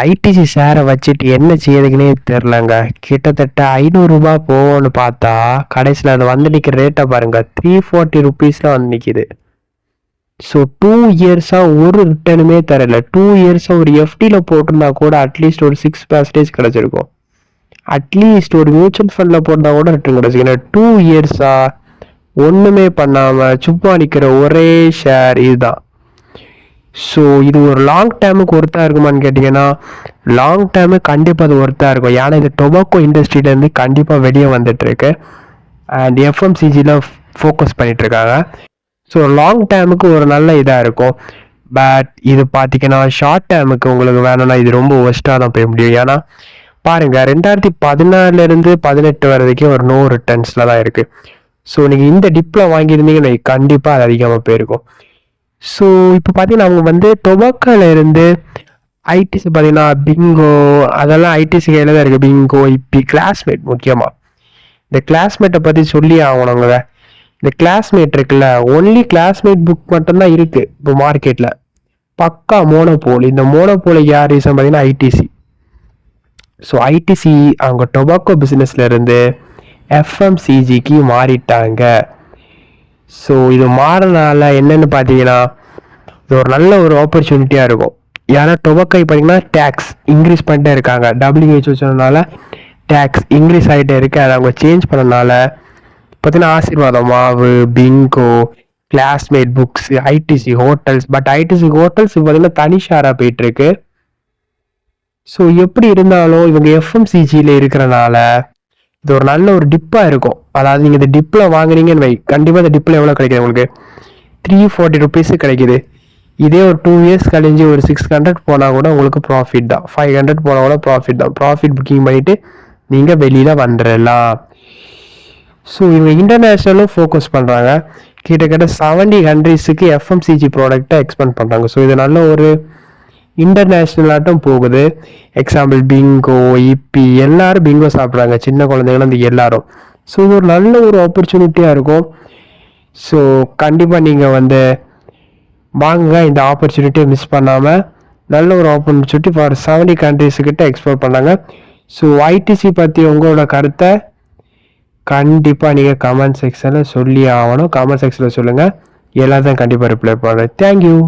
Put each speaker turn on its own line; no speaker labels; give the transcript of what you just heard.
ITC ஷேரை வச்சுட்டு என்ன செய்யறதுக்குன்னே தெரிலங்க. கிட்டத்தட்ட 500 ரூபாய் போகும்னு பார்த்தா கடைசியில் அது வந்து நிற்கிற ரேட்டை பாருங்க, 340 ருபீஸில் வந்து நிற்கிது. ஸோ 2 இயர்ஸாக ஒரு ரிட்டர்னுமே தரல. 2 இயர்ஸாக ஒரு எஃப்டியில் போட்டிருந்தா கூட அட்லீஸ்ட் ஒரு 6% கிடச்சிருக்கும். அட்லீஸ்ட் ஒரு மியூச்சுவல் ஃபண்டில் போட்டால் கூட ரிட்டர்ன் கிடச்சிக்கல. 2 இயர்ஸாக ஒன்றுமே பண்ணாமல் சும்மா நிற்கிற ஒரே ஷேர் இதுதான். ஸோ இது ஒரு லாங் டேர்முக்கு ஒர்த்தாக இருக்குமான்னு கேட்டிங்கன்னா, லாங் டேர்மு கண்டிப்பாக அது ஒர்த்தாக இருக்கும். ஏன்னா இது டொபாக்கோ இண்டஸ்ட்ரியிலேருந்து கண்டிப்பாக வெளியே வந்துட்டுருக்கு அண்ட் எஃப்எம்சிஜியில் ஃபோக்கஸ் பண்ணிகிட்ருக்காங்க. ஸோ லாங் டேர்முக்கு ஒரு நல்ல இதாக இருக்கும். பட் இது பார்த்தீங்கன்னா ஷார்ட் டேர்முக்கு உங்களுக்கு வேணும்னா இது ரொம்ப ஒஸ்ட்டாக தான் போய் முடியும். ஏன்னா பாருங்கள், 2014 18 வரைக்கும் ஒரு நோ ரிட்டர்ன்ஸில் தான் இருக்குது. ஸோ நீங்கள் இந்த டிப்பில் வாங்கியிருந்தீங்கன்னா கண்டிப்பாக அது அதிகமாக போயிருக்கும். ஸோ இப்போ பார்த்தீங்கன்னா அவங்க வந்து டொபாக்கோல இருந்து ஐடிசி பார்த்தீங்கன்னா பிங்கோ அதெல்லாம் ஐடிசி கையில் தான் இருக்குது. பிங்கோ இப்பி கிளாஸ்மேட், முக்கியமாக இந்த கிளாஸ்மேட்டை பற்றி சொல்லி ஆகணுங்க. இந்த கிளாஸ்மேட் இருக்குல்ல, ஒன்லி கிளாஸ்மேட் புக் மட்டும்தான் இருக்குது இப்போ மார்க்கெட்டில். பக்கா மோனோபோல். இந்த மோனோபோலை யார் ரீசன் பார்த்தீங்கன்னா ஐடிசி. ஸோ ஐடிசி அவங்க டொபாக்கோ பிஸ்னஸ்ல இருந்து எஃப்எம்சிஜிக்கு மாறிட்டாங்க. ஸோ இது மாறினால என்னென்னு பார்த்தீங்கன்னா இது ஒரு நல்ல ஒரு ஆப்பர்ச்சுனிட்டியாக இருக்கும். ஏன்னா டொபாக்கோ பார்த்தீங்கன்னா டேக்ஸ் இன்க்ரீஸ் பண்ணிட்டே இருக்காங்க. WHO சொன்னனால டேக்ஸ் இன்க்ரீஸ் ஆகிட்டே இருக்குது. அதை அவங்க சேஞ்ச் பண்ணனால பார்த்தீங்கன்னா ஆசீர்வாதம் மாவு, Bingo, classmate books, ITC hotels. But ITC hotels பார்த்தீங்கன்னா தனி ஷேராக போயிட்டுருக்கு. ஸோ எப்படி இருந்தாலும் இவங்க எஃப்எம்சிஜியில் இருக்கிறனால இது ஒரு நல்ல ஒரு டிப்பாக இருக்கும். அதாவது நீங்கள் இந்த டிப்பில் வாங்குறீங்கன்னு வை, கண்டிப்பாக இந்த டிப்பில் எவ்வளோ கிடைக்குது உங்களுக்கு? 340 ருபீஸு கிடைக்குது. இதே ஒரு 2 இயர்ஸ் கழிஞ்சு ஒரு 600 போனால் கூட உங்களுக்கு ப்ராஃபிட் தான். 500 போனால் கூட ப்ராஃபிட் தான். ப்ராஃபிட் புக்கிங் பண்ணிவிட்டு நீங்கள் வெளியில் வந்துடலாம். ஸோ இவங்க இன்டர்நேஷ்னலும் ஃபோக்கஸ் பண்ணுறாங்க. கிட்டத்தட்ட 70 கண்ட்ரீஸுக்கு எஃப்எம்சிஜி ப்ராடக்டை எக்ஸ்பெண்ட் பண்ணுறாங்க. ஸோ இது நல்ல ஒரு இன்டர்நேஷ்னலாட்டும் போகுது. எக்ஸாம்பிள் பிங்கோ, இப்பி எல்லாரும் பிங்கோ சாப்பிட்றாங்க, சின்ன குழந்தைங்களும் எல்லாரும். ஸோ இது ஒரு நல்ல ஒரு ஆப்பர்ச்சுனிட்டியாக இருக்கும். ஸோ கண்டிப்பாக நீங்கள் வந்து வாங்குங்க, இந்த ஆப்பர்ச்சுனிட்டியை மிஸ் பண்ணாமல். நல்ல ஒரு ஆப்பர்ச்சுனிட்டி ஃபார் 70 கண்ட்ரீஸுக்கிட்ட எக்ஸ்போர்ட் பண்ணாங்க. ஸோ ஐடிசி பற்றி உங்களோட கருத்தை கண்டிப்பாக நீங்கள் கமெண்ட் செக்ஷனில் சொல்லி ஆகணும். கமெண்ட் செக்ஷனில் சொல்லுங்கள், எல்லாத்தையும் கண்டிப்பாக ரிப்ளை பண்ணுறேன். தேங்க்யூ.